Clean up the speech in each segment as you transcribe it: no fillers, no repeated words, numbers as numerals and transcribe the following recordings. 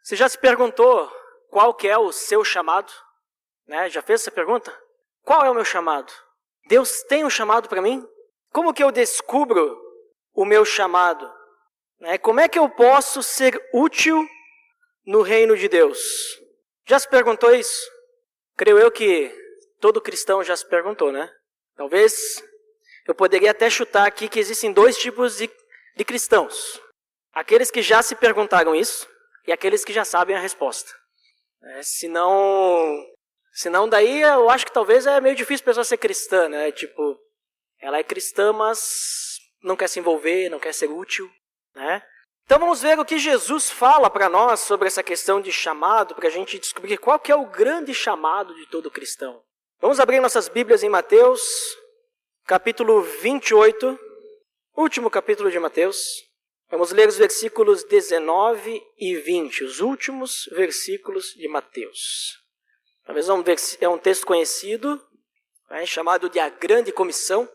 Você já se perguntou qual que é o seu chamado? Né? Já fez essa pergunta? Qual é o meu chamado? Deus tem um chamado para mim? Como que eu descubro o meu chamado? Né? Como é que eu posso ser útil no reino de Deus? Já se perguntou isso? Creio eu que todo cristão já se perguntou, né? Talvez eu poderia até chutar aqui que existem dois tipos de cristãos. Aqueles que já se perguntaram isso e aqueles que já sabem a resposta. Se não daí eu acho que talvez é meio difícil a pessoa ser cristã, né? Tipo, ela é cristã, mas não quer se envolver, não quer ser útil, né? Então vamos ver o que Jesus fala para nós sobre essa questão de chamado, para a gente descobrir qual que é o grande chamado de todo cristão. Vamos abrir nossas Bíblias em Mateus, capítulo 28, último capítulo de Mateus. Vamos ler os versículos 19 e 20, os últimos versículos de Mateus. Talvez é um texto conhecido, chamado de A Grande Comissão.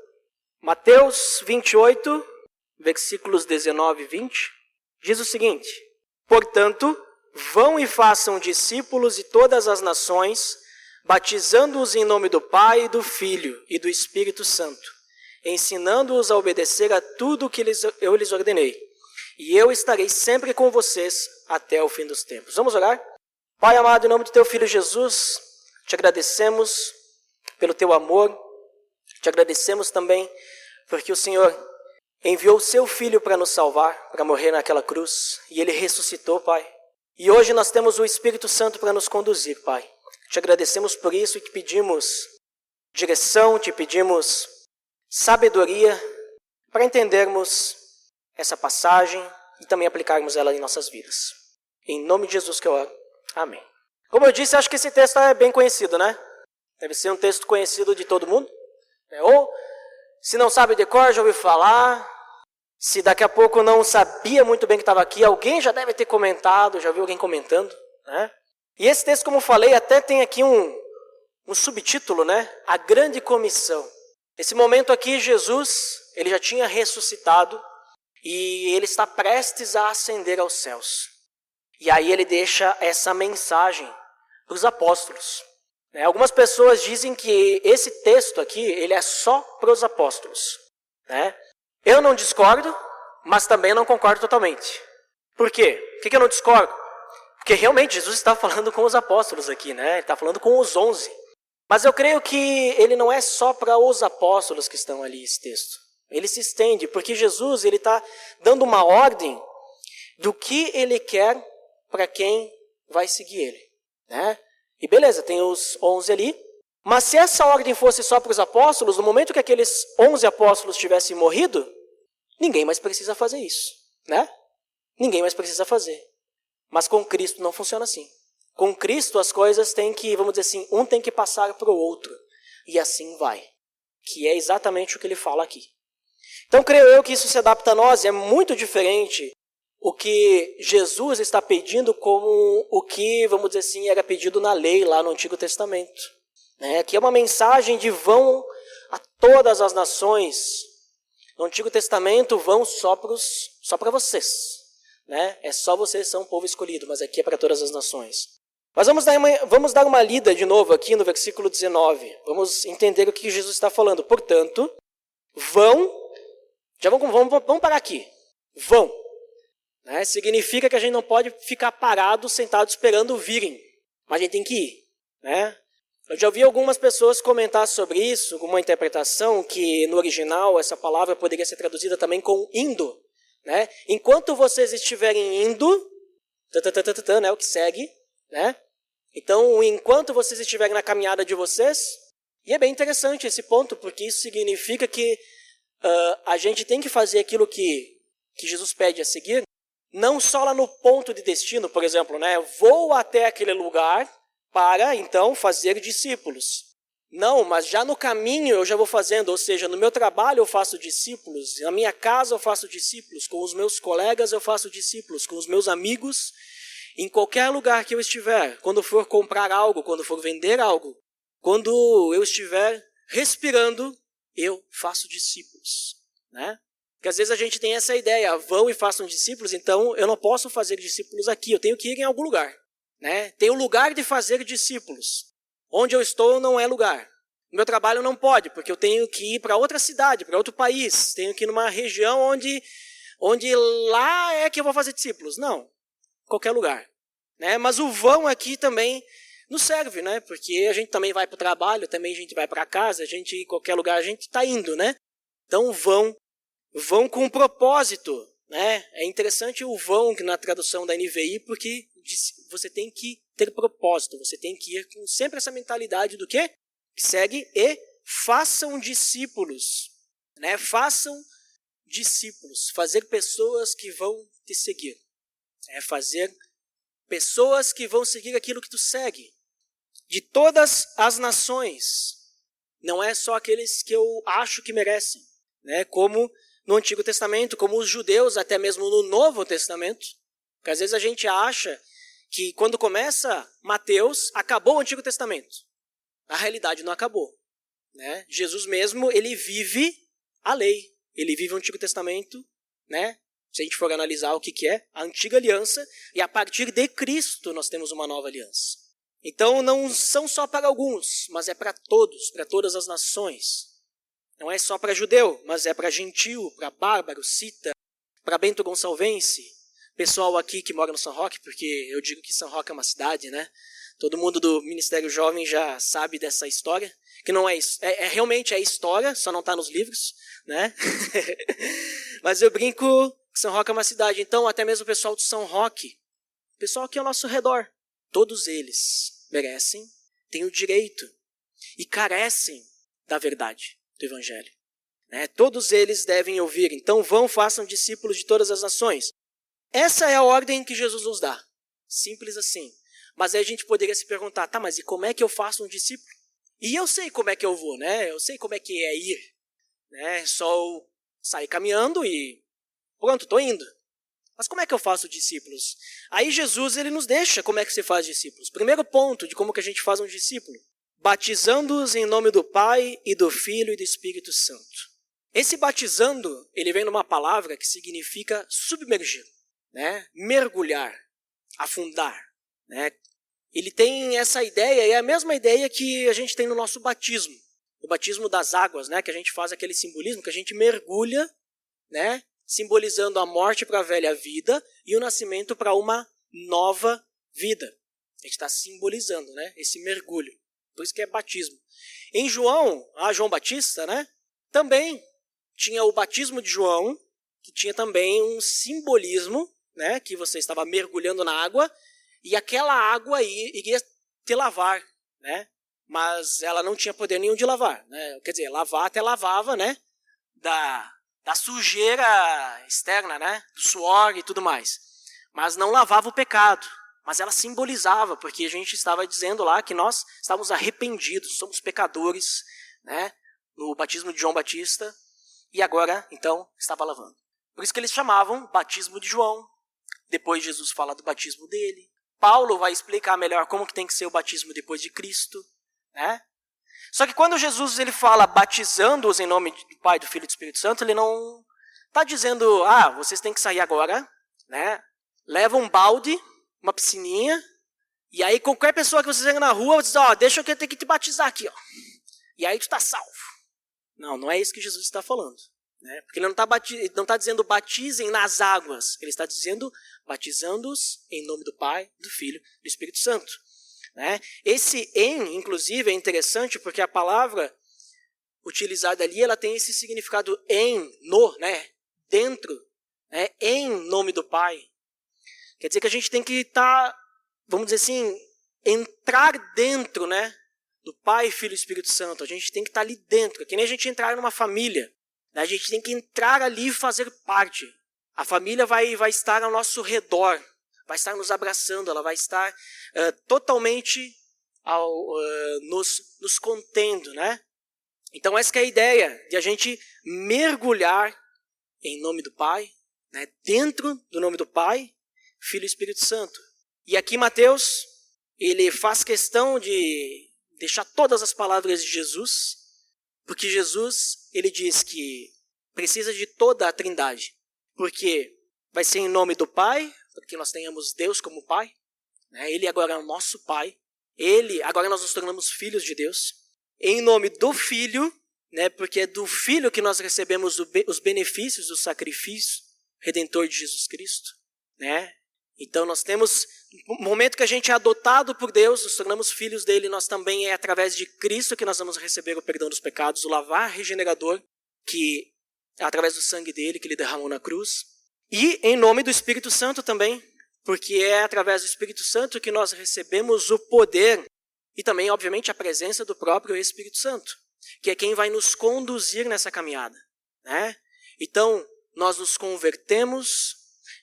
Mateus 28, versículos 19 e 20, diz o seguinte: Portanto, vão e façam discípulos de todas as nações, batizando-os em nome do Pai, do Filho e do Espírito Santo, ensinando-os a obedecer a tudo o que eu lhes ordenei. E eu estarei sempre com vocês até o fim dos tempos. Vamos orar? Pai amado, em nome do Teu Filho Jesus, te agradecemos pelo Teu amor, te agradecemos também porque o Senhor enviou o Seu Filho para nos salvar, para morrer naquela cruz, e Ele ressuscitou, Pai. E hoje nós temos o Espírito Santo para nos conduzir, Pai. Te agradecemos por isso e te pedimos direção, te pedimos sabedoria para entendermos essa passagem e também aplicarmos ela em nossas vidas. Em nome de Jesus que eu oro. Amém. Como eu disse, acho que esse texto é bem conhecido, né? Deve ser um texto conhecido de todo mundo. Ou, se não sabe de cor, já ouviu falar. Se daqui a pouco não sabia muito bem que estava aqui, alguém já deve ter comentado, já viu alguém comentando, né? E esse texto, como eu falei, até tem aqui um subtítulo, né? A Grande Comissão. Nesse momento aqui, Jesus, ele já tinha ressuscitado e ele está prestes a ascender aos céus. E aí ele deixa essa mensagem para os apóstolos. Algumas pessoas dizem que esse texto aqui, ele é só para os apóstolos. Eu não discordo, mas também não concordo totalmente. Por quê? Por que eu não discordo? Porque realmente Jesus está falando com os apóstolos aqui, né? Ele está falando com os 11. Mas eu creio que ele não é só para os apóstolos que estão ali, esse texto. Ele se estende, porque Jesus ele está dando uma ordem do que ele quer para quem vai seguir ele. Né? E beleza, tem os 11 ali. Mas se essa ordem fosse só para os apóstolos, no momento que aqueles 11 apóstolos tivessem morrido, ninguém mais precisa fazer isso. Né? Ninguém mais precisa fazer. Mas com Cristo não funciona assim. Com Cristo as coisas têm que, vamos dizer assim, um tem que passar para o outro. E assim vai. Que é exatamente o que ele fala aqui. Então creio eu que isso se adapta a nós, e é muito diferente o que Jesus está pedindo como o que, vamos dizer assim, era pedido na lei lá no Antigo Testamento. Que é uma mensagem de vão a todas as nações. No Antigo Testamento vão só para vocês. É só vocês são um povo escolhido, mas aqui é para todas as nações. Mas vamos dar uma lida de novo aqui no versículo 19. Vamos entender o que Jesus está falando. Portanto, vamos parar aqui. Vão. Significa que a gente não pode ficar parado, sentado, esperando virem. Mas a gente tem que ir. Eu já ouvi algumas pessoas comentar sobre isso, com uma interpretação que no original essa palavra poderia ser traduzida também com indo. Enquanto vocês estiverem indo, o que segue, Então, enquanto vocês estiverem na caminhada de vocês, e é bem interessante esse ponto, porque isso significa que a gente tem que fazer aquilo que Jesus pede a seguir, não só lá no ponto de destino, por exemplo, vou até aquele lugar para, então, fazer discípulos. Não, mas já no caminho eu já vou fazendo, ou seja, no meu trabalho eu faço discípulos, na minha casa eu faço discípulos, com os meus colegas eu faço discípulos, com os meus amigos, em qualquer lugar que eu estiver, quando for comprar algo, quando for vender algo, quando eu estiver respirando, eu faço discípulos. Porque às vezes a gente tem essa ideia, vão e façam discípulos, então eu não posso fazer discípulos aqui, eu tenho que ir em algum lugar. Né? Tem um lugar de fazer discípulos. Onde eu estou não é lugar. No meu trabalho não pode, porque eu tenho que ir para outra cidade, para outro país. Tenho que ir numa região onde lá é que eu vou fazer discípulos. Não, qualquer lugar. Né? Mas o vão aqui também nos serve, né? Porque a gente também vai para o trabalho, também a gente vai para casa, em qualquer lugar a gente está indo, né? Então vão com um propósito, né? É interessante o vão na tradução da NVI, porque você tem que ter propósito, você tem que ir com sempre essa mentalidade do quê? Que segue e façam discípulos, né? Façam discípulos, fazer pessoas que vão te seguir, fazer pessoas que vão seguir aquilo que tu segue, de todas as nações, não é só aqueles que eu acho que merecem, né? Como no Antigo Testamento, como os judeus, até mesmo no Novo Testamento, porque às vezes a gente acha que quando começa Mateus, acabou o Antigo Testamento. Na realidade não acabou. Né? Jesus mesmo, ele vive a lei. Ele vive o Antigo Testamento, né? Se a gente for analisar o que é a antiga aliança, e a partir de Cristo nós temos uma nova aliança. Então não são só para alguns, mas é para todos, para todas as nações. Não é só para judeu, mas é para gentil, para bárbaro, cita, para bento gonçalvense, pessoal aqui que mora no São Roque, porque eu digo que São Roque é uma cidade, né? Todo mundo do Ministério Jovem já sabe dessa história, que não realmente é história, só não está nos livros, né? Mas eu brinco que São Roque é uma cidade, então até mesmo o pessoal de São Roque, o pessoal aqui ao nosso redor, todos eles merecem, têm o direito e carecem da verdade do Evangelho. Né? Todos eles devem ouvir, então vão, façam discípulos de todas as nações. Essa é a ordem que Jesus nos dá, simples assim. Mas aí a gente poderia se perguntar, tá, mas e como é que eu faço um discípulo? E eu sei como é que eu vou, né? Eu sei como é que é ir. Né? Só eu sair caminhando e pronto, estou indo. Mas como é que eu faço discípulos? Aí Jesus ele nos deixa como é que se faz discípulos. Primeiro ponto de como que a gente faz um discípulo. Batizando-os em nome do Pai e do Filho e do Espírito Santo. Esse batizando, ele vem numa palavra que significa submergir, né? Mergulhar, afundar. Né? Ele tem essa ideia, e é a mesma ideia que a gente tem no nosso batismo. O batismo das águas, né? Que a gente faz aquele simbolismo, que a gente mergulha, né? Simbolizando a morte para a velha vida e o nascimento para uma nova vida. A gente está simbolizando, né? Esse mergulho. Por isso que é batismo. Em João Batista, né? Também tinha o batismo de João, que tinha também um simbolismo, né? Que você estava mergulhando na água, e aquela água aí iria te lavar, né? Mas ela não tinha poder nenhum de lavar, né? Quer dizer, lavar até lavava, né? Da sujeira externa, né? Do suor e tudo mais. Mas não lavava o pecado. Mas ela simbolizava, porque a gente estava dizendo lá que nós estávamos arrependidos, somos pecadores, né? No batismo de João Batista, e agora, então, estava lavando. Por isso que eles chamavam batismo de João. Depois Jesus fala do batismo dele. Paulo vai explicar melhor como que tem que ser o batismo depois de Cristo, né? Só que quando Jesus ele fala batizando-os em nome do Pai, do Filho e do Espírito Santo, ele não está dizendo, vocês têm que sair agora, né? Leva um balde, uma piscininha, e aí qualquer pessoa que vocês verem na rua, diz, deixa que eu tenho que te batizar aqui, ó. E aí tu está salvo. Não é isso que Jesus está falando. Né? Porque ele não está dizendo batizem nas águas, ele está dizendo batizando-os em nome do Pai, do Filho e do Espírito Santo. Né? Esse em, inclusive, é interessante porque a palavra utilizada ali, ela tem esse significado né? Dentro, né? Em nome do Pai. Quer dizer que a gente tem que estar, vamos dizer assim, entrar dentro, né? Do Pai, Filho e Espírito Santo. A gente tem que estar ali dentro, que nem a gente entrar numa família. A gente tem que entrar ali e fazer parte. A família vai estar ao nosso redor, vai estar nos abraçando, ela vai estar totalmente nos contendo, né? Então essa que é a ideia, de a gente mergulhar em nome do Pai, né? Dentro do nome do Pai, Filho e Espírito Santo. E aqui Mateus, ele faz questão de deixar todas as palavras de Jesus, porque Jesus, ele diz que precisa de toda a Trindade. Porque vai ser em nome do Pai, porque nós tenhamos Deus como Pai. Né? Ele agora é o nosso Pai. Agora nós nos tornamos filhos de Deus. Em nome do Filho, né? Porque é do Filho que nós recebemos os benefícios do sacrifício redentor de Jesus Cristo. Né? Então nós temos, no momento que a gente é adotado por Deus, nos tornamos filhos dele, nós também é através de Cristo que nós vamos receber o perdão dos pecados, o lavar regenerador, que é através do sangue dele que ele derramou na cruz. E em nome do Espírito Santo também, porque é através do Espírito Santo que nós recebemos o poder e também, obviamente, a presença do próprio Espírito Santo, que é quem vai nos conduzir nessa caminhada. Né? Então, nós nos convertemos,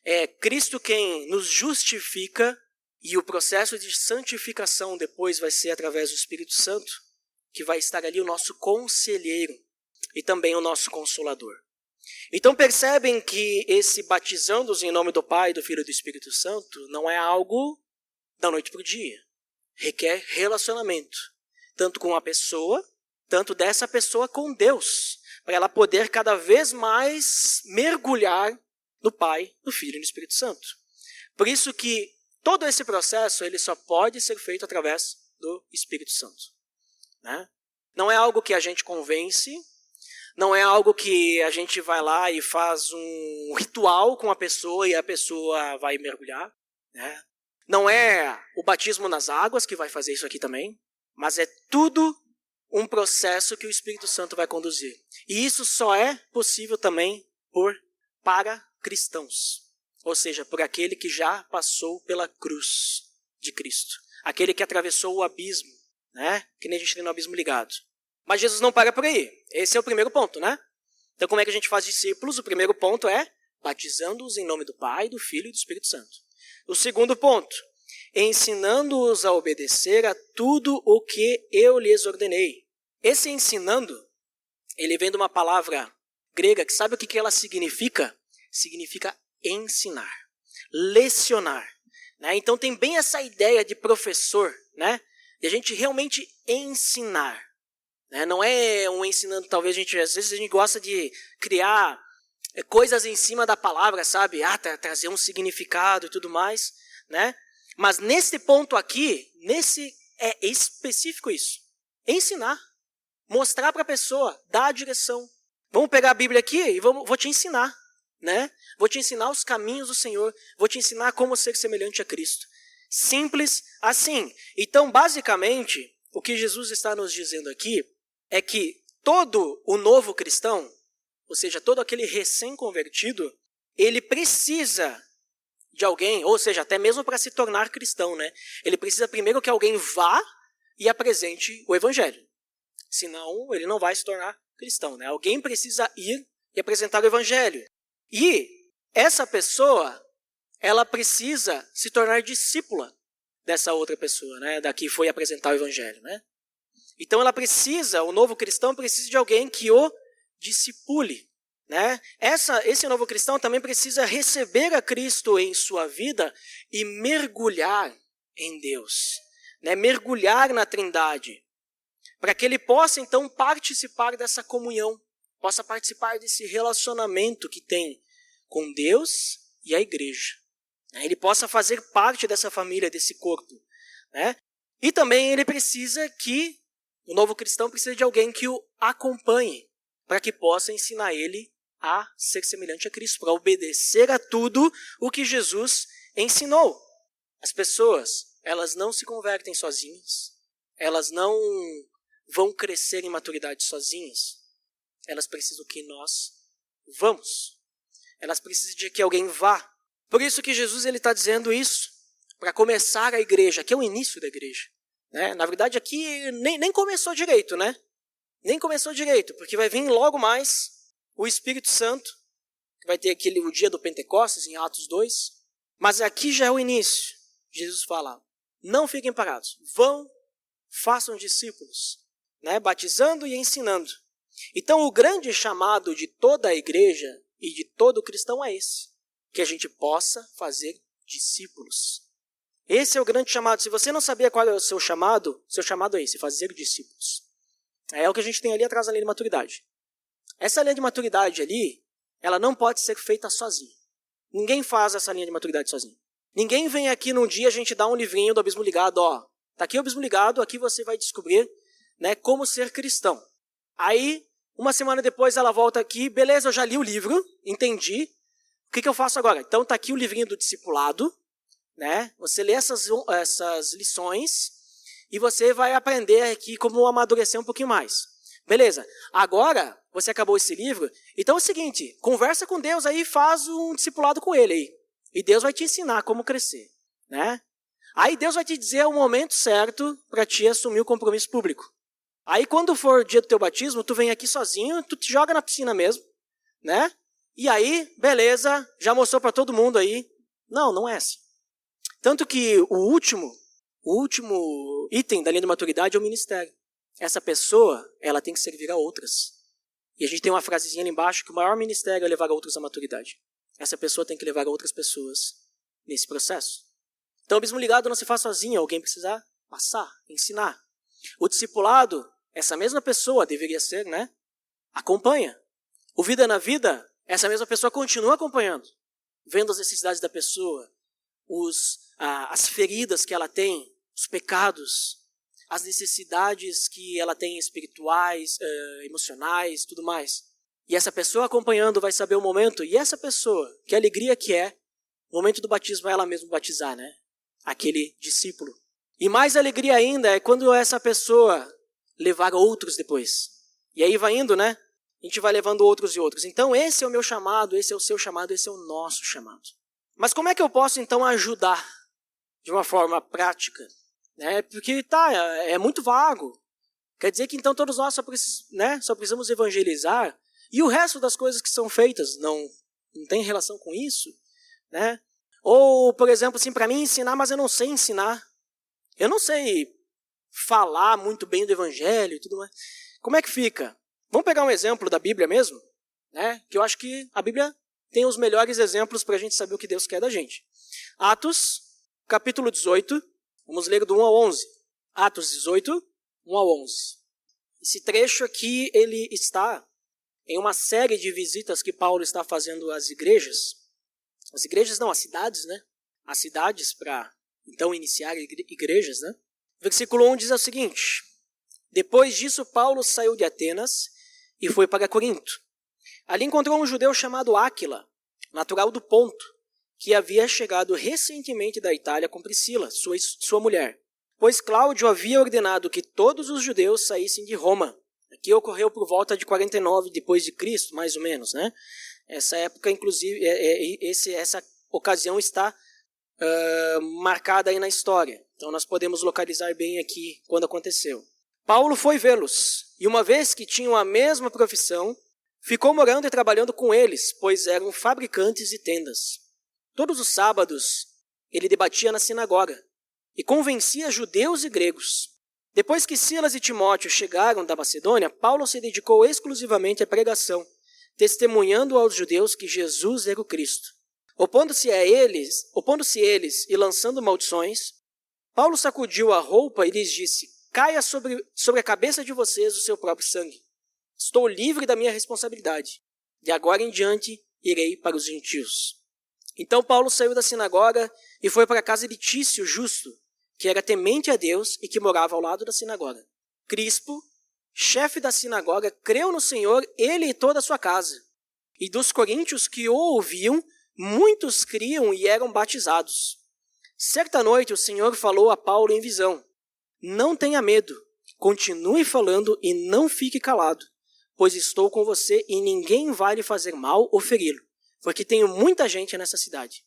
é Cristo quem nos justifica e o processo de santificação depois vai ser através do Espírito Santo, que vai estar ali o nosso conselheiro e também o nosso consolador. Então percebem que esse batizando-os em nome do Pai, do Filho e do Espírito Santo não é algo da noite para o dia. Requer relacionamento, tanto com a pessoa, tanto dessa pessoa com Deus, para ela poder cada vez mais mergulhar no Pai, no Filho e no Espírito Santo. Por isso que todo esse processo ele só pode ser feito através do Espírito Santo. Né? Não é algo que a gente convence, não é algo que a gente vai lá e faz um ritual com a pessoa e a pessoa vai mergulhar. Né? Não é o batismo nas águas que vai fazer isso aqui também, mas é tudo um processo que o Espírito Santo vai conduzir. E isso só é possível também para cristãos, ou seja, por aquele que já passou pela cruz de Cristo, aquele que atravessou o abismo, né? Que nem a gente tem no abismo ligado. Mas Jesus não para por aí. Esse é o primeiro ponto, né? Então como é que a gente faz discípulos? O primeiro ponto é batizando-os em nome do Pai, do Filho e do Espírito Santo. O segundo ponto, ensinando-os a obedecer a tudo o que eu lhes ordenei. Esse ensinando, ele vem de uma palavra grega que sabe o que ela significa? Significa ensinar, lecionar. Né? Então tem bem essa ideia de professor, né? De a gente realmente ensinar. Né? Não é um ensinando, talvez às vezes a gente gosta de criar coisas em cima da palavra, sabe? Trazer um significado e tudo mais. Né? Mas nesse ponto aqui, é específico isso. Ensinar. Mostrar para a pessoa, dar a direção. Vamos pegar a Bíblia aqui e vou te ensinar. Né? Vou te ensinar os caminhos do Senhor. Vou te ensinar como ser semelhante a Cristo. Simples assim. Então, basicamente, o que Jesus está nos dizendo aqui é que todo o novo cristão, ou seja, todo aquele recém-convertido, ele precisa de alguém, ou seja, até mesmo para se tornar cristão, né? Ele precisa primeiro que alguém vá e apresente o Evangelho. Senão, ele não vai se tornar cristão, né? Alguém precisa ir e apresentar o Evangelho. E essa pessoa, ela precisa se tornar discípula dessa outra pessoa, né? Da que foi apresentar o Evangelho, né? Então o novo cristão precisa de alguém que o discipule. Né? Esse novo cristão também precisa receber a Cristo em sua vida e mergulhar em Deus. Né? Mergulhar na Trindade. Para que ele possa então participar dessa comunhão. Possa participar desse relacionamento que tem com Deus e a igreja. Ele possa fazer parte dessa família, desse corpo. Né? E também o novo cristão precisa de alguém que o acompanhe, para que possa ensinar ele a ser semelhante a Cristo, para obedecer a tudo o que Jesus ensinou. As pessoas, elas não se convertem sozinhas, elas não vão crescer em maturidade sozinhas, elas precisam que nós vamos, elas precisam de que alguém vá. Por isso que Jesus está dizendo isso, para começar a igreja, que é o início da igreja. Né? Na verdade, aqui nem começou direito, né? Nem começou direito, porque vai vir logo mais o Espírito Santo, que vai ter o dia do Pentecostes, em Atos 2. Mas aqui já é o início. Jesus fala, não fiquem parados, vão, façam discípulos, né? Batizando e ensinando. Então, o grande chamado de toda a igreja e de todo cristão é esse, que a gente possa fazer discípulos. Esse é o grande chamado. Se você não sabia qual é o seu chamado é esse, fazer discípulos. É o que a gente tem ali atrás da lei de maturidade. Essa linha de maturidade ali, ela não pode ser feita sozinha. Ninguém faz essa linha de maturidade sozinho. Ninguém vem aqui num dia, a gente dá um livrinho do Abismo Ligado, ó. Tá aqui o Abismo Ligado, aqui você vai descobrir, né, como ser cristão. Aí, uma semana depois ela volta aqui, beleza, eu já li o livro, entendi. O que eu faço agora? Então tá aqui o livrinho do discipulado, né? Você lê essas lições e você vai aprender aqui como amadurecer um pouquinho mais. Beleza, agora você acabou esse livro, então é o seguinte, conversa com Deus aí, faz um discipulado com ele aí. E Deus vai te ensinar como crescer, né? Aí Deus vai te dizer o momento certo para te assumir o compromisso público. Aí quando for o dia do teu batismo, tu vem aqui sozinho, tu te joga na piscina mesmo, né? E aí, beleza, já mostrou para todo mundo aí. Não, não é assim. Tanto que o último item da linha de maturidade é o ministério. Essa pessoa, ela tem que servir a outras. E a gente tem uma frasezinha ali embaixo que o maior ministério é levar a outros à maturidade. Essa pessoa tem que levar a outras pessoas nesse processo. Então o Abismo Ligado não se faz sozinho, alguém precisa passar, ensinar. O discipulado, essa mesma pessoa deveria ser, né? Acompanha. O Vida na Vida, essa mesma pessoa continua acompanhando, vendo as necessidades da pessoa, as feridas que ela tem, os pecados, as necessidades que ela tem espirituais, emocionais, tudo mais. E essa pessoa acompanhando vai saber o momento, e essa pessoa, que alegria que é, o momento do batismo é ela mesma batizar, né? Aquele discípulo. E mais alegria ainda é quando essa pessoa levar outros depois. E aí vai indo, né? A gente vai levando outros e outros. Então esse é o meu chamado, esse é o seu chamado, esse é o nosso chamado. Mas como é que eu posso então ajudar de uma forma prática? Né? Porque é muito vago. Quer dizer que então todos nós só precisamos evangelizar e o resto das coisas que são feitas não tem relação com isso, né? Ou, por exemplo, assim, para mim ensinar, mas eu não sei ensinar. Eu não sei falar muito bem do evangelho e tudo mais. Como é que fica? Vamos pegar um exemplo da Bíblia mesmo, né? Que eu acho que a Bíblia tem os melhores exemplos para a gente saber o que Deus quer da gente. Atos, capítulo 18, vamos ler do 1 ao 11. Atos 18, 1 ao 11. Esse trecho aqui, ele está em uma série de visitas que Paulo está fazendo às igrejas. As igrejas não, as cidades, né? As cidades para, então, iniciar igrejas, né? Versículo 1 diz o seguinte: Depois disso, Paulo saiu de Atenas e foi para Corinto. Ali encontrou um judeu chamado Áquila, natural do Ponto, que havia chegado recentemente da Itália com Priscila, sua mulher. Pois Cláudio havia ordenado que todos os judeus saíssem de Roma. Aqui ocorreu por volta de 49 depois de Cristo, mais ou menos, né? Essa época, inclusive, essa ocasião está marcada aí na história. Então nós podemos localizar bem aqui quando aconteceu. Paulo foi vê-los, e uma vez que tinham a mesma profissão, ficou morando e trabalhando com eles, pois eram fabricantes de tendas. Todos os sábados ele debatia na sinagoga e convencia judeus e gregos. Depois que Silas e Timóteo chegaram da Macedônia, Paulo se dedicou exclusivamente à pregação, testemunhando aos judeus que Jesus era o Cristo. Opondo-se eles e lançando maldições, Paulo sacudiu a roupa e lhes disse: Caia sobre a cabeça de vocês o seu próprio sangue. Estou livre da minha responsabilidade. De agora em diante irei para os gentios. Então Paulo saiu da sinagoga e foi para a casa de Tício, justo, que era temente a Deus e que morava ao lado da sinagoga. Crispo, chefe da sinagoga, creu no Senhor, ele e toda a sua casa. E dos coríntios que o ouviam, muitos criam e eram batizados. Certa noite o Senhor falou a Paulo em visão: Não tenha medo, continue falando e não fique calado, pois estou com você e ninguém vai lhe fazer mal ou feri-lo, porque tenho muita gente nessa cidade.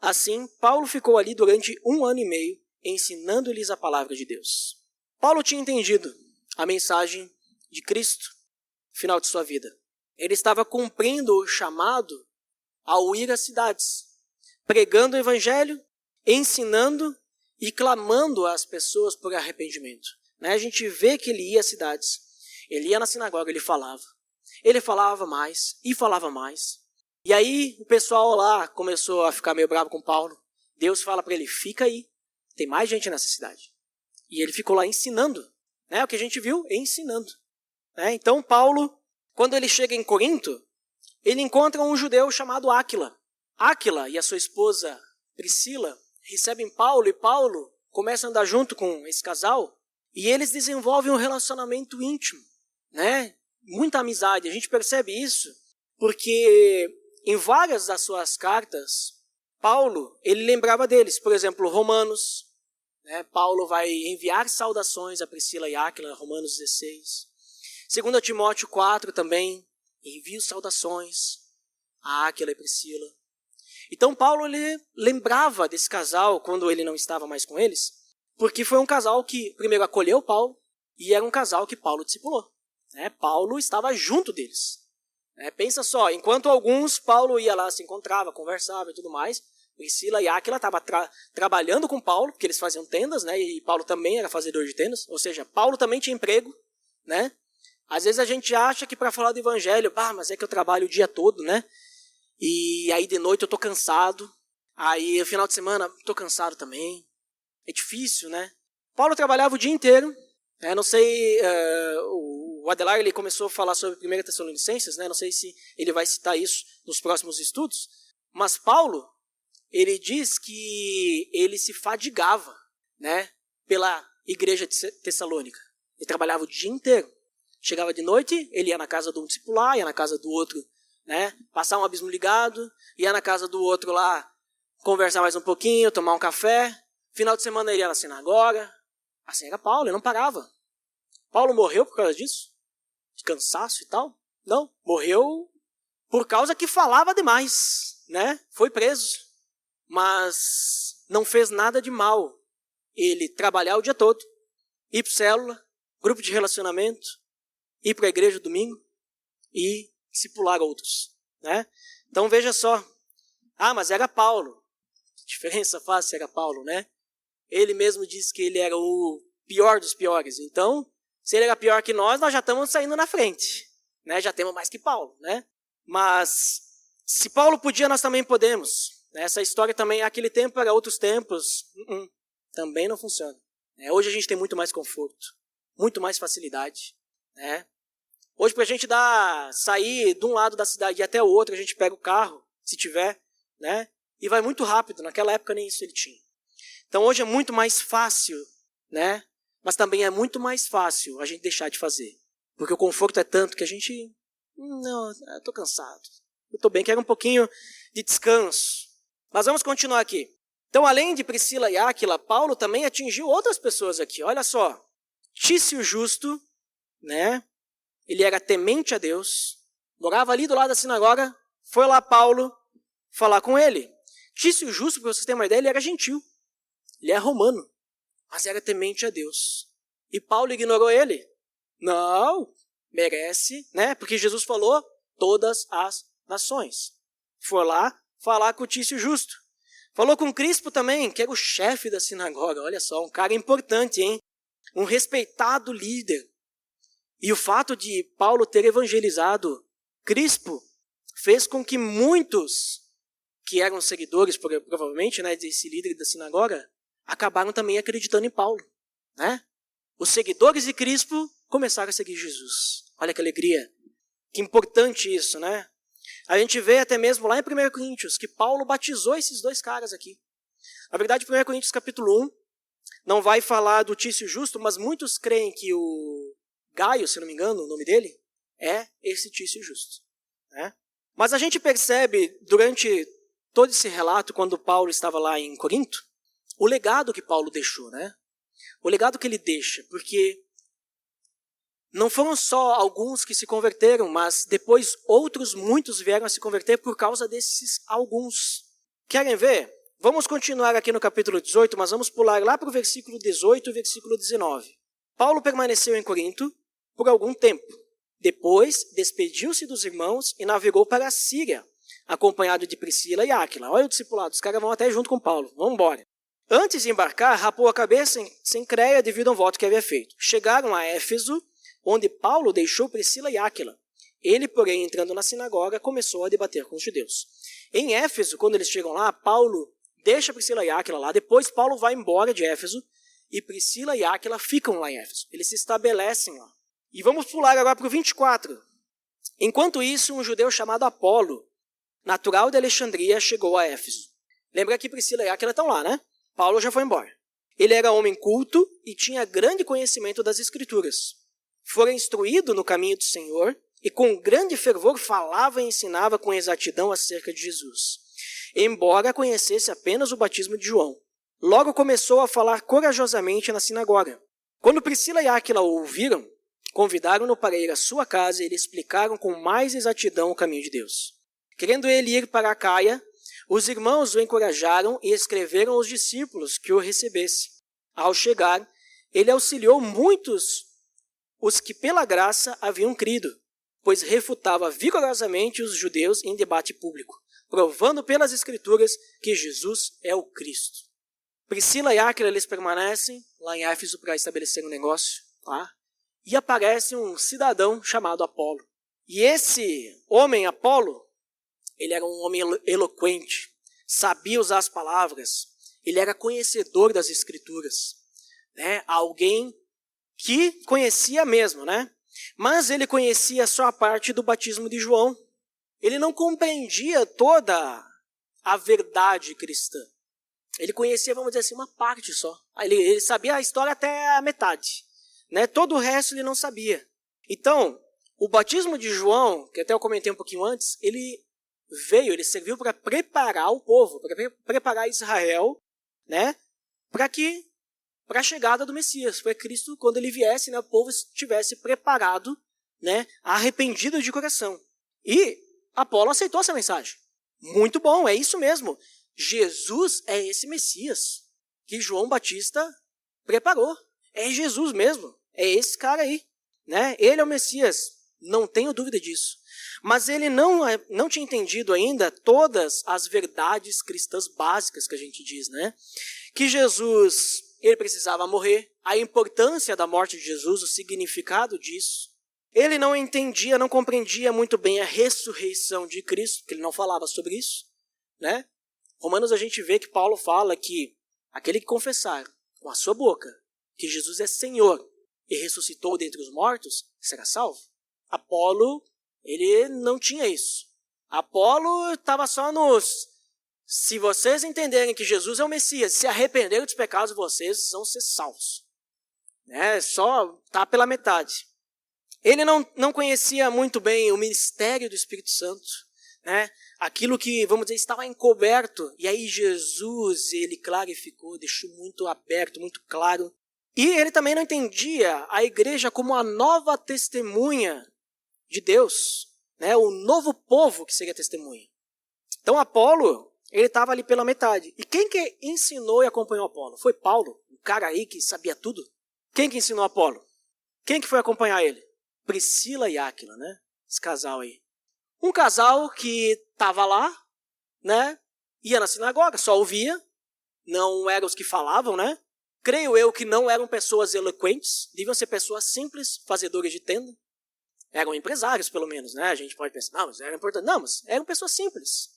Assim, Paulo ficou ali durante 1 ano e meio, ensinando-lhes a palavra de Deus. Paulo tinha entendido a mensagem de Cristo no final de sua vida. Ele estava cumprindo o chamado ao ir às cidades, pregando o evangelho, ensinando e clamando às pessoas por arrependimento. A gente vê que ele ia às cidades, ele ia na sinagoga, ele falava mais e falava mais. E aí o pessoal lá começou a ficar meio bravo com Paulo. Deus fala para ele: fica aí, tem mais gente nessa cidade. E ele ficou lá ensinando, o que a gente viu, ensinando. Então Paulo quando ele chega em Corinto, ele encontra um judeu chamado Áquila. Áquila e a sua esposa Priscila recebem Paulo e Paulo começa a andar junto com esse casal e eles desenvolvem um relacionamento íntimo, né? Muita amizade. A gente percebe isso porque em várias das suas cartas, Paulo, ele lembrava deles. Por exemplo, Romanos, né? Paulo vai enviar saudações a Priscila e Áquila, Romanos 16. 2 Timóteo 4 também, envio saudações a Áquila e Priscila. Então Paulo ele lembrava desse casal quando ele não estava mais com eles, porque foi um casal que primeiro acolheu Paulo e era um casal que Paulo discipulou. Né? Paulo estava junto deles. Pensa só, enquanto alguns, Paulo ia lá, se encontrava, conversava e tudo mais, Priscila e Áquila estavam trabalhando com Paulo, porque eles faziam tendas, né? E Paulo também era fazedor de tendas, ou seja, Paulo também tinha emprego, né? Às vezes a gente acha que para falar do evangelho, mas é que eu trabalho o dia todo, né? E aí de noite eu estou cansado, aí no final de semana estou cansado também. É difícil, né? Paulo trabalhava o dia inteiro, não sei, o Adelar ele começou a falar sobre 1 Tessalonicenses, né? Não sei se ele vai citar isso nos próximos estudos, mas Paulo, ele diz que ele se fadigava, né, pela igreja de Tessalônica. Ele trabalhava o dia inteiro. Chegava de noite, ele ia na casa de um discipular, ia na casa do outro, né, passar um abismo ligado, ia na casa do outro lá, conversar mais um pouquinho, tomar um café. Final de semana ele ia na sinagoga. Assim era Paulo, ele não parava. Paulo morreu por causa disso? De cansaço e tal? Não, morreu por causa que falava demais, né? Foi preso. Mas não fez nada de mal ele trabalhar o dia todo, ir para célula, grupo de relacionamento, ir para a igreja domingo e discipular outros, né? Então veja só, mas era Paulo, que diferença faz se era Paulo, né? Ele mesmo disse que ele era o pior dos piores, então se ele era pior que nós já estamos saindo na frente, né? Já temos mais que Paulo, né? Mas se Paulo podia, nós também podemos. Essa história também, aquele tempo era outros tempos, também não funciona. Hoje a gente tem muito mais conforto, muito mais facilidade. Né? Hoje para a gente sair de um lado da cidade e até o outro, a gente pega o carro, se tiver, né? E vai muito rápido. Naquela época nem isso ele tinha. Então hoje é muito mais fácil, né? Mas também é muito mais fácil a gente deixar de fazer. Porque o conforto é tanto que a gente, não, eu estou cansado. Eu estou bem, quero um pouquinho de descanso. Mas vamos continuar aqui. Então, além de Priscila e Áquila, Paulo também atingiu outras pessoas aqui. Olha só. Tício Justo, né? Ele era temente a Deus. Morava ali do lado da sinagoga. Foi lá Paulo falar com ele. Tício Justo, para vocês terem uma ideia, ele era gentil. Ele é romano. Mas era temente a Deus. E Paulo ignorou ele? Não. Merece, né? Porque Jesus falou todas as nações. Foi lá falar com o Tício Justo. Falou com Crispo também, que era o chefe da sinagoga. Olha só, um cara importante, hein? Um respeitado líder. E o fato de Paulo ter evangelizado Crispo fez com que muitos que eram seguidores, provavelmente, né, desse líder da sinagoga, acabaram também acreditando em Paulo. Né? Os seguidores de Crispo começaram a seguir Jesus. Olha que alegria. Que importante isso, né? A gente vê até mesmo lá em 1 Coríntios que Paulo batizou esses dois caras aqui. Na verdade, 1 Coríntios capítulo 1 não vai falar do Tício Justo, mas muitos creem que o Gaio, se não me engano, o nome dele, é esse Tício Justo. Né? Mas a gente percebe durante todo esse relato, quando Paulo estava lá em Corinto, o legado que Paulo deixou. Né? O legado que ele deixa, porque não foram só alguns que se converteram, mas depois muitos vieram a se converter por causa desses alguns. Querem ver? Vamos continuar aqui no capítulo 18, mas vamos pular lá para o versículo 18 e versículo 19. Paulo permaneceu em Corinto por algum tempo. Depois, despediu-se dos irmãos e navegou para a Síria, acompanhado de Priscila e Áquila. Olha o discipulado, os caras vão até junto com Paulo. Vamos embora. Antes de embarcar, rapou a cabeça sem creia devido a um voto que havia feito. Chegaram a Éfeso, onde Paulo deixou Priscila e Áquila. Ele, porém, entrando na sinagoga, começou a debater com os judeus. Em Éfeso, quando eles chegam lá, Paulo deixa Priscila e Áquila lá. Depois, Paulo vai embora de Éfeso e Priscila e Áquila ficam lá em Éfeso. Eles se estabelecem lá. E vamos pular agora para o 24. Enquanto isso, um judeu chamado Apolo, natural de Alexandria, chegou a Éfeso. Lembra que Priscila e Áquila estão lá, né? Paulo já foi embora. Ele era homem culto e tinha grande conhecimento das Escrituras. Fora instruído no caminho do Senhor e com grande fervor falava e ensinava com exatidão acerca de Jesus, embora conhecesse apenas o batismo de João. Logo começou a falar corajosamente na sinagoga. Quando Priscila e Áquila o ouviram, convidaram-no para ir à sua casa e lhe explicaram com mais exatidão o caminho de Deus. Querendo ele ir para Acaia, os irmãos o encorajaram e escreveram aos discípulos que o recebesse. Ao chegar, ele auxiliou muitos os que pela graça haviam crido, pois refutava vigorosamente os judeus em debate público, provando pelas Escrituras que Jesus é o Cristo. Priscila e Áquila, eles permanecem lá em Éfeso para estabelecer um negócio, tá? E aparece um cidadão chamado Apolo. E esse homem, Apolo, ele era um homem eloquente, sabia usar as palavras, ele era conhecedor das Escrituras, né? Alguém que conhecia mesmo, né? Mas ele conhecia só a parte do batismo de João. Ele não compreendia toda a verdade cristã. Ele conhecia, vamos dizer assim, uma parte só. Ele sabia a história até a metade, né? Todo o resto ele não sabia. Então, o batismo de João, que até eu comentei um pouquinho antes, ele serviu para preparar o povo, para preparar Israel, né? Para a chegada do Messias, para Cristo, quando ele viesse, né, o povo estivesse preparado, né, arrependido de coração. E Apolo aceitou essa mensagem. Muito bom, é isso mesmo. Jesus é esse Messias que João Batista preparou. É Jesus mesmo, é esse cara aí, né? Ele é o Messias, não tenho dúvida disso. Mas ele não tinha entendido ainda todas as verdades cristãs básicas que a gente diz, né? Que Jesus, ele precisava morrer, a importância da morte de Jesus, o significado disso. Ele não entendia, não compreendia muito bem a ressurreição de Cristo, porque ele não falava sobre isso, né? Romanos a gente vê que Paulo fala que aquele que confessar com a sua boca que Jesus é Senhor e ressuscitou dentre os mortos, será salvo. Apolo, ele não tinha isso. Apolo estava só nos... Se vocês entenderem que Jesus é o Messias, se arrependerem dos pecados, vocês vão ser salvos. Né? Só tá pela metade. Ele não conhecia muito bem o ministério do Espírito Santo, né? Aquilo que, vamos dizer, estava encoberto. E aí Jesus, ele clarificou, deixou muito aberto, muito claro. E ele também não entendia a igreja como a nova testemunha de Deus, né? O novo povo que seria testemunha. Então Apolo, ele estava ali pela metade. E quem que ensinou e acompanhou Apolo? Foi Paulo, um cara aí que sabia tudo. Quem que ensinou Apolo? Quem que foi acompanhar ele? Priscila e Áquila, né? Esse casal aí. Um casal que estava lá, né? Ia na sinagoga, só ouvia. Não eram os que falavam, né? Creio eu que não eram pessoas eloquentes. Deviam ser pessoas simples, fazedoras de tenda. Eram empresários, pelo menos, né? A gente pode pensar, não, mas era importante. Não, mas eram pessoas simples.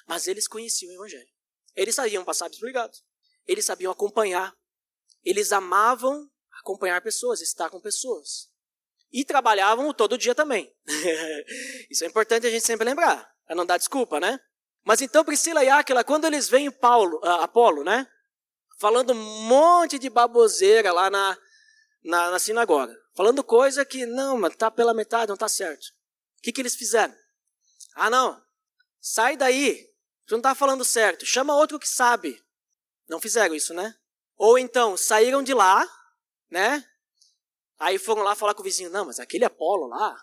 Mas eles conheciam o Evangelho. Eles sabiam passar desligados. Eles sabiam acompanhar. Eles amavam acompanhar pessoas, estar com pessoas. E trabalhavam todo dia também. Isso é importante a gente sempre lembrar, para não dar desculpa, né? Mas então Priscila e Áquila, quando eles veem Apolo, né? Falando um monte de baboseira lá na sinagoga. Falando coisa que, não, mas tá pela metade, não tá certo. O que eles fizeram? Ah, não. Sai daí. Tu não tá falando certo. Chama outro que sabe. Não fizeram isso, né? Ou então, saíram de lá, né? Aí foram lá falar com o vizinho. Não, mas aquele Apolo lá,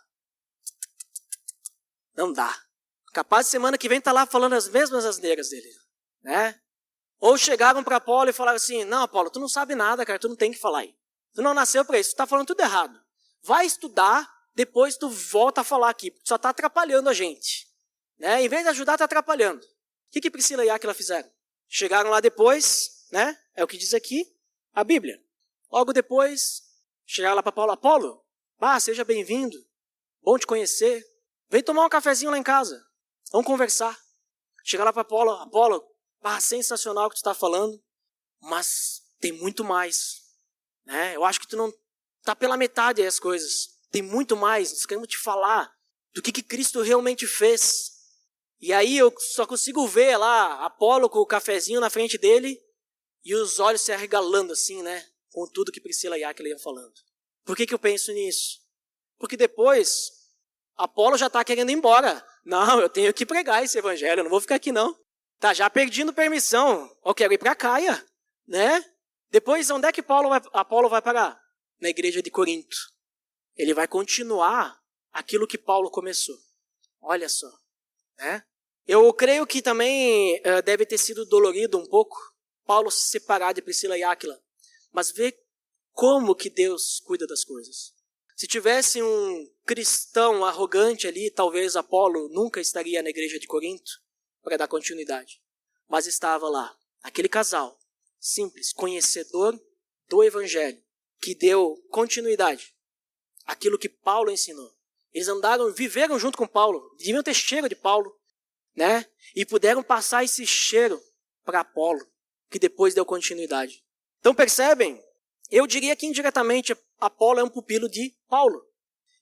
não dá. Capaz de semana que vem tá lá falando as mesmas asneiras dele, né? Ou chegaram para Apolo e falaram assim, não, Apolo, tu não sabe nada, cara, tu não tem que falar aí. Tu não nasceu para isso, tu tá falando tudo errado. Vai estudar, depois tu volta a falar aqui, porque só tá atrapalhando a gente. Né? Em vez de ajudar, tá atrapalhando. O que Priscila e Áquila fizeram? Chegaram lá depois, né? É o que diz aqui a Bíblia. Logo depois, chegaram lá para Paulo. Apolo, seja bem-vindo. Bom te conhecer. Vem tomar um cafezinho lá em casa. Vamos conversar. Chegaram lá para Apolo. Apolo, sensacional o que tu está falando, mas tem muito mais. Né? Eu acho que tu não tá pela metade aí as coisas. Tem muito mais. Nós queremos te falar. do que Cristo realmente fez. E aí eu só consigo ver lá Apolo com o cafezinho na frente dele e os olhos se arregalando assim, né? Com tudo que Priscila e Áquila iam falando. Por que eu penso nisso? Porque depois Apolo já está querendo ir embora. Não, eu tenho que pregar esse evangelho, eu não vou ficar aqui não. Tá já pedindo permissão. Eu quero ir para Caia, né? Depois, onde é que Apolo vai parar? Na igreja de Corinto. Ele vai continuar aquilo que Paulo começou. Olha só, né? Eu creio que também deve ter sido dolorido um pouco Paulo se separar de Priscila e Áquila. Mas vê como que Deus cuida das coisas. Se tivesse um cristão arrogante ali, talvez Apolo nunca estaria na igreja de Corinto para dar continuidade. Mas estava lá, aquele casal, simples, conhecedor do evangelho, que deu continuidade àquilo que Paulo ensinou. Eles viveram junto com Paulo, deviam ter cheiro de Paulo, né? E puderam passar esse cheiro para Apolo, que depois deu continuidade. Então percebem? Eu diria que indiretamente Apolo é um pupilo de Paulo.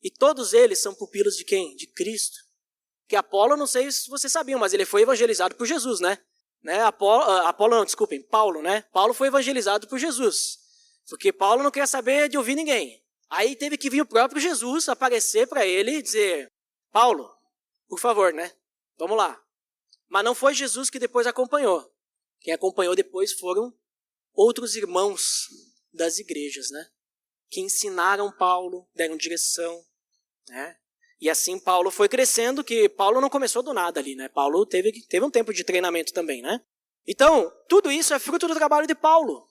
E todos eles são pupilos de quem? De Cristo. Que Apolo, não sei se vocês sabiam, mas ele foi evangelizado por Jesus, né? Paulo, né? Paulo foi evangelizado por Jesus. Porque Paulo não queria saber de ouvir ninguém. Aí teve que vir o próprio Jesus aparecer para ele e dizer, Paulo, por favor, né? Vamos lá. Mas não foi Jesus que depois acompanhou. Quem acompanhou depois foram outros irmãos das igrejas, né? Que ensinaram Paulo, deram direção, né? E assim Paulo foi crescendo, que Paulo não começou do nada ali, né? Paulo teve um tempo de treinamento também, né? Então, tudo isso é fruto do trabalho de Paulo,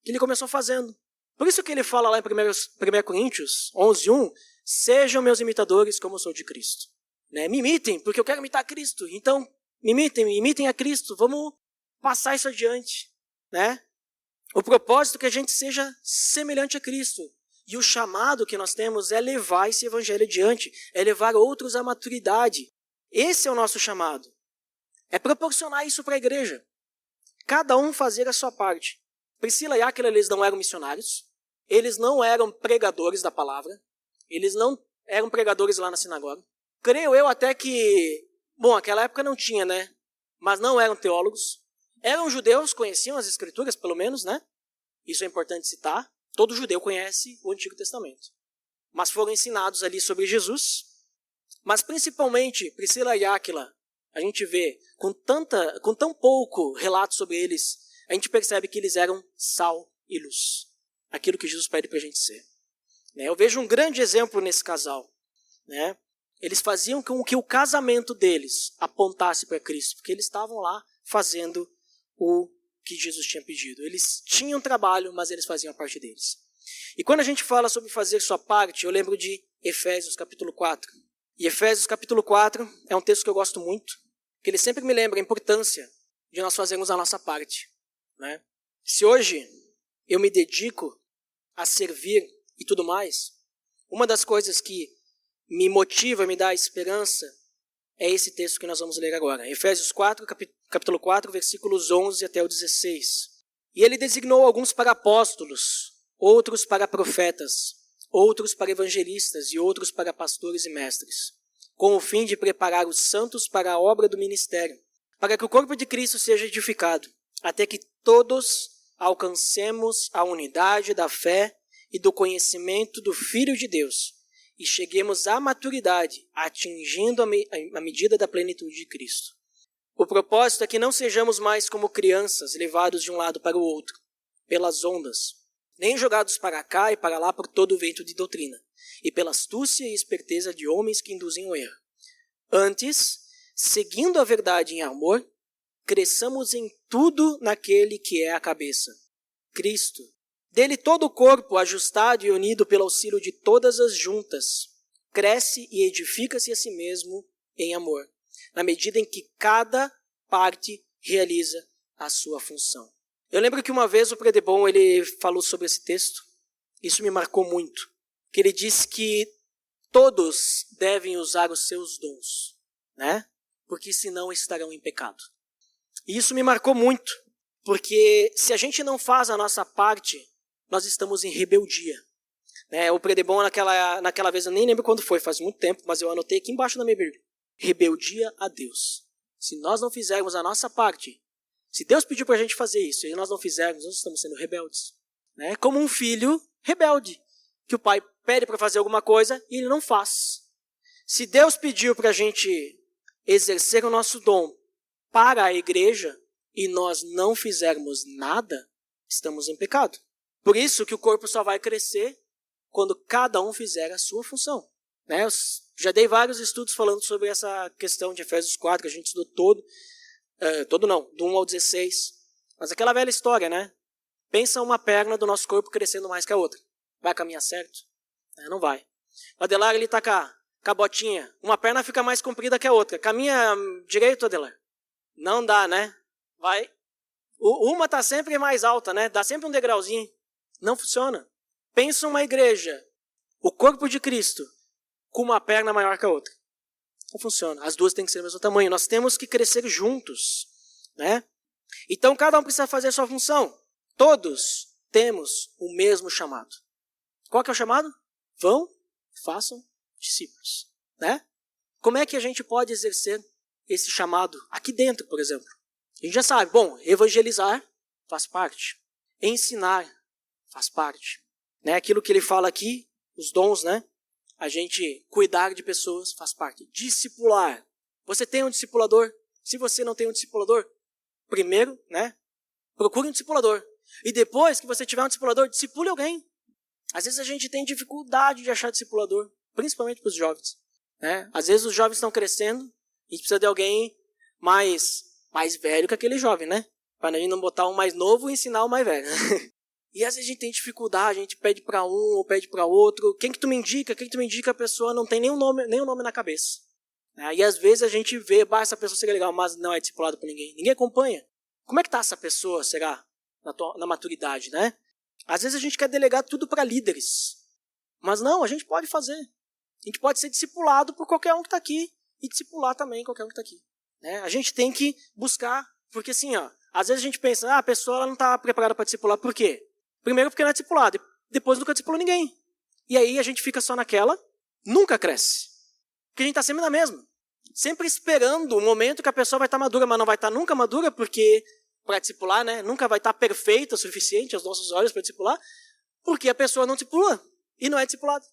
que ele começou fazendo. Por isso que ele fala lá em 1 Coríntios 11:1, sejam meus imitadores como eu sou de Cristo. Né? Me imitem, porque eu quero imitar Cristo. Então, me imitem a Cristo, vamos passar isso adiante, né? O propósito é que a gente seja semelhante a Cristo. E o chamado que nós temos é levar esse evangelho adiante, é levar outros à maturidade. Esse é o nosso chamado. É proporcionar isso para a igreja. Cada um fazer a sua parte. Priscila e Áquila, eles não eram missionários, eles não eram pregadores da palavra, eles não eram pregadores lá na sinagoga. Creio eu até que, aquela época não tinha, né? Mas não eram teólogos. Eram judeus, conheciam as escrituras, pelo menos, né? Isso é importante citar. Todo judeu conhece o Antigo Testamento. Mas foram ensinados ali sobre Jesus. Mas principalmente, Priscila e Áquila, a gente vê, com tão pouco relato sobre eles, a gente percebe que eles eram sal e luz. Aquilo que Jesus pede para a gente ser. Eu vejo um grande exemplo nesse casal. Né? Eles faziam com que o casamento deles apontasse para Cristo, porque eles estavam lá fazendo o que Jesus tinha pedido. Eles tinham trabalho, mas eles faziam a parte deles. E quando a gente fala sobre fazer sua parte, eu lembro de Efésios capítulo 4. E Efésios capítulo 4 é um texto que eu gosto muito, porque ele sempre me lembra a importância de nós fazermos a nossa parte. Né? Se hoje eu me dedico a servir e tudo mais, uma das coisas que me motiva, me dá esperança, é esse texto que nós vamos ler agora. Efésios 4, capítulo 4, versículos 11 até o 16. E ele designou alguns para apóstolos, outros para profetas, outros para evangelistas e outros para pastores e mestres, com o fim de preparar os santos para a obra do ministério, para que o corpo de Cristo seja edificado, até que todos alcancemos a unidade da fé e do conhecimento do Filho de Deus, e cheguemos à maturidade, atingindo a medida da plenitude de Cristo. O propósito é que não sejamos mais como crianças, levados de um lado para o outro, pelas ondas, nem jogados para cá e para lá por todo o vento de doutrina, e pela astúcia e esperteza de homens que induzem o erro. Antes, seguindo a verdade em amor, cresçamos em tudo naquele que é a cabeça, Cristo. Dele todo o corpo, ajustado e unido pelo auxílio de todas as juntas, cresce e edifica-se a si mesmo em amor, na medida em que cada parte realiza a sua função. Eu lembro que uma vez o Predebon ele falou sobre esse texto, isso me marcou muito, que ele disse que todos devem usar os seus dons, né? Porque senão estarão em pecado. E isso me marcou muito, porque se a gente não faz a nossa parte, nós estamos em rebeldia. O predebon naquela vez, eu nem lembro quando foi, faz muito tempo, mas eu anotei aqui embaixo da minha Bíblia. Rebeldia a Deus. Se nós não fizermos a nossa parte, se Deus pediu para a gente fazer isso e nós não fizermos, nós estamos sendo rebeldes. Como um filho rebelde, que o pai pede para fazer alguma coisa e ele não faz. Se Deus pediu para a gente exercer o nosso dom para a igreja e nós não fizermos nada, estamos em pecado. Por isso que o corpo só vai crescer quando cada um fizer a sua função. Eu já dei vários estudos falando sobre essa questão de Efésios 4, que a gente estudou do 1 ao 16. Mas aquela velha história, Pensa uma perna do nosso corpo crescendo mais que a outra. Vai caminhar certo? Não vai. O Adelar, ele tá com a botinha. Uma perna fica mais comprida que a outra. Caminha direito, Adelar? Não dá, Vai. Uma tá sempre mais alta, Dá sempre um degrauzinho. Não funciona. Pensa uma igreja, o corpo de Cristo, com uma perna maior que a outra. Não funciona. As duas têm que ser do mesmo tamanho. Nós temos que crescer juntos. Então, cada um precisa fazer a sua função. Todos temos o mesmo chamado. Qual que é o chamado? Vão, façam discípulos. Como é que a gente pode exercer esse chamado aqui dentro, por exemplo? A gente já sabe, evangelizar faz parte. Ensinar faz parte. Aquilo que ele fala aqui, os dons, A gente cuidar de pessoas faz parte. Discipular. Você tem um discipulador? Se você não tem um discipulador, primeiro, procure um discipulador. E depois que você tiver um discipulador, discipule alguém. Às vezes a gente tem dificuldade de achar discipulador, principalmente para os jovens. Às vezes os jovens estão crescendo e precisa de alguém mais velho que aquele jovem, Para a gente não botar um mais novo e ensinar o mais velho. E às vezes a gente tem dificuldade, a gente pede para um ou pede para outro. Quem que tu me indica? A pessoa não tem nenhum nome na cabeça. E às vezes a gente vê, essa pessoa seria legal, mas não é discipulado por ninguém. Ninguém acompanha. Como é que está essa pessoa, será, na maturidade, Às vezes a gente quer delegar tudo para líderes. Mas não, a gente pode fazer. A gente pode ser discipulado por qualquer um que está aqui e discipular também qualquer um que está aqui. A gente tem que buscar, porque assim, às vezes a gente pensa, a pessoa ela não está preparada para discipular. Por quê? Primeiro porque não é discipulado, depois nunca discipulou ninguém. E aí a gente fica só naquela, nunca cresce. Porque a gente está sempre na mesma. Sempre esperando o momento que a pessoa vai estar madura, mas não vai estar nunca madura, porque para discipular, nunca vai estar perfeita o suficiente aos nossos olhos para discipular, porque a pessoa não discipula e não é discipulada.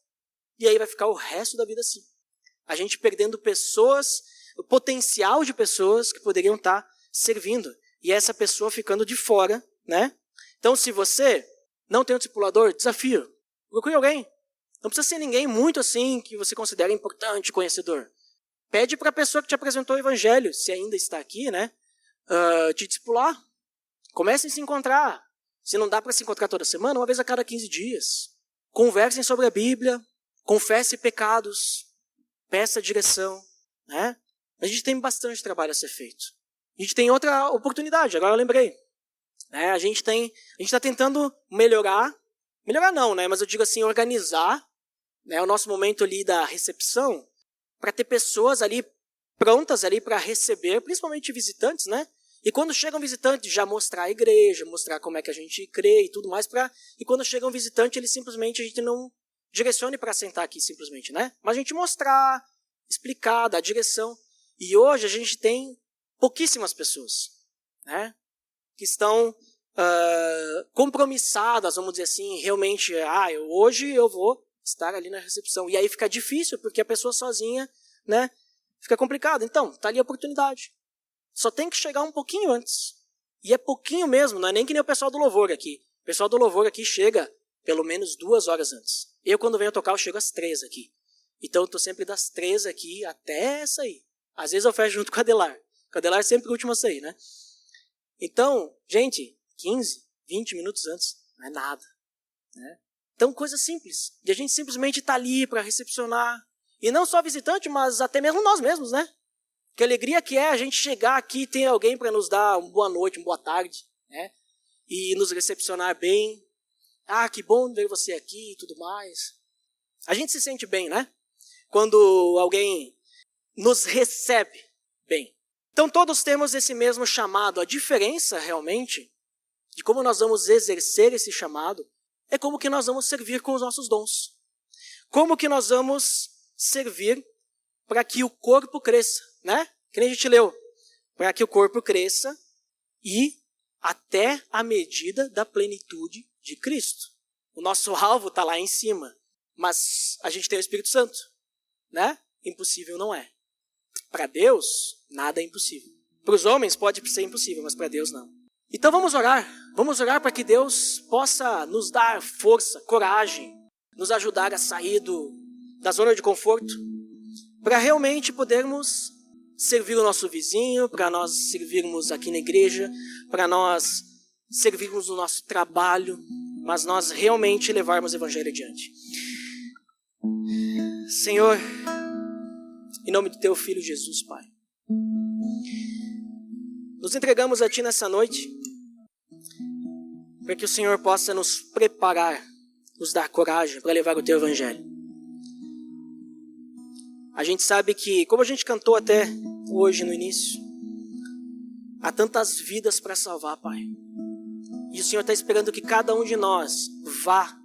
E aí vai ficar o resto da vida assim. A gente perdendo pessoas, o potencial de pessoas que poderiam estar servindo. E essa pessoa ficando de fora, Então, se você não tem um discipulador, desafio. Procure alguém. Não precisa ser ninguém muito assim que você considera importante, conhecedor. Pede para a pessoa que te apresentou o evangelho, se ainda está aqui, te discipular. Comecem a se encontrar. Se não dá para se encontrar toda semana, uma vez a cada 15 dias. Conversem sobre a Bíblia. Confesse pecados. Peça direção. A gente tem bastante trabalho a ser feito. A gente tem outra oportunidade, agora eu lembrei. A gente está tentando melhorar não, mas eu digo assim, organizar o nosso momento ali da recepção para ter pessoas ali prontas ali para receber, principalmente visitantes, E quando chegam visitantes, já mostrar a igreja, mostrar como é que a gente crê e tudo mais, e quando chega um visitante, ele simplesmente, a gente não direcione para sentar aqui simplesmente, Mas a gente mostrar, explicar, dar direção. E hoje a gente tem pouquíssimas pessoas, que estão compromissadas, vamos dizer assim, realmente, hoje eu vou estar ali na recepção. E aí fica difícil, porque a pessoa sozinha, fica complicado. Então, está ali a oportunidade. Só tem que chegar um pouquinho antes. E é pouquinho mesmo, não é nem que nem o pessoal do louvor aqui. O pessoal do louvor aqui chega pelo menos 2 horas antes. Eu, quando venho tocar, eu chego às 3 aqui. Então, eu estou sempre das 3 aqui até sair. Às vezes eu fecho junto com a Adelar. O Adelar é sempre o último a sair, Então, gente, 15, 20 minutos antes, não é nada. Então, coisa simples. E a gente simplesmente está ali para recepcionar. E não só visitante, mas até mesmo nós mesmos, Que alegria que é a gente chegar aqui e ter alguém para nos dar uma boa noite, uma boa tarde, E nos recepcionar bem. Que bom ver você aqui e tudo mais. A gente se sente bem, Quando alguém nos recebe bem. Então todos temos esse mesmo chamado. A diferença realmente de como nós vamos exercer esse chamado é como que nós vamos servir com os nossos dons. Como que nós vamos servir para que o corpo cresça, né? Que nem a gente leu. Para que o corpo cresça e até a medida da plenitude de Cristo. O nosso alvo está lá em cima, mas a gente tem o Espírito Santo, né? Impossível não é. Para Deus, nada é impossível. Para os homens pode ser impossível, mas para Deus não. Então vamos orar para que Deus possa nos dar força, coragem, nos ajudar a sair da zona de conforto, para realmente podermos servir o nosso vizinho, para nós servirmos aqui na igreja, para nós servirmos no nosso trabalho, mas nós realmente levarmos o evangelho adiante. Senhor, em nome do teu Filho Jesus, Pai, nos entregamos a Ti nessa noite, para que o Senhor possa nos preparar, nos dar coragem para levar o Teu Evangelho. A gente sabe que, como a gente cantou até hoje no início, há tantas vidas para salvar, Pai. E o Senhor está esperando que cada um de nós vá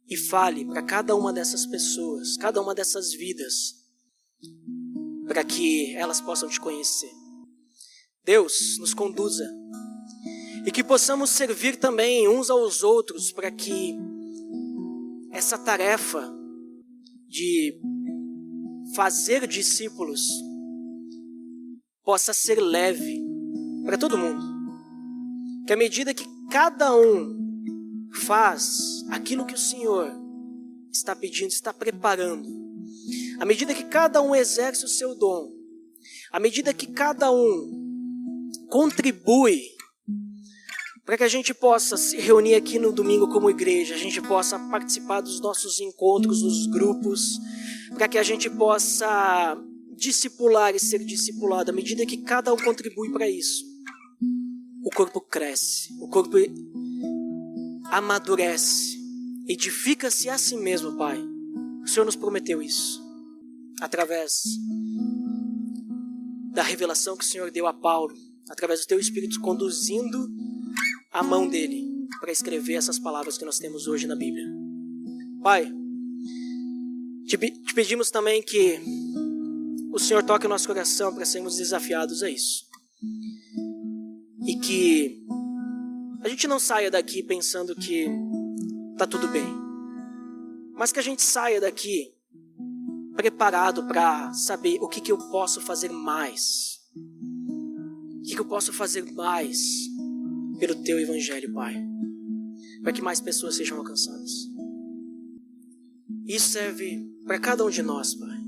e fale para cada uma dessas pessoas, cada uma dessas vidas, para que elas possam Te conhecer. Deus, nos conduza. E que possamos servir também uns aos outros para que essa tarefa de fazer discípulos possa ser leve para todo mundo. Que à medida que cada um faz aquilo que o Senhor está pedindo, está preparando, à medida que cada um exerce o seu dom, à medida que cada um contribui para que a gente possa se reunir aqui no domingo como igreja, a gente possa participar dos nossos encontros, dos grupos, para que a gente possa discipular e ser discipulado. À medida que cada um contribui para isso, o corpo cresce, o corpo amadurece, edifica-se a si mesmo, Pai. O Senhor nos prometeu isso, através da revelação que o Senhor deu a Paulo, através do Teu Espírito conduzindo a mão dele para escrever essas palavras que nós temos hoje na Bíblia. Pai, te pedimos também que o Senhor toque o nosso coração para sermos desafiados a isso. E que a gente não saia daqui pensando que está tudo bem, mas que a gente saia daqui preparado para saber o que eu posso fazer mais. O que eu posso fazer mais pelo Teu Evangelho, Pai, para que mais pessoas sejam alcançadas. Isso serve para cada um de nós, Pai.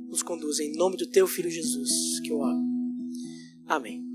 Nos conduza em nome do Teu Filho Jesus, que eu amo. Amém.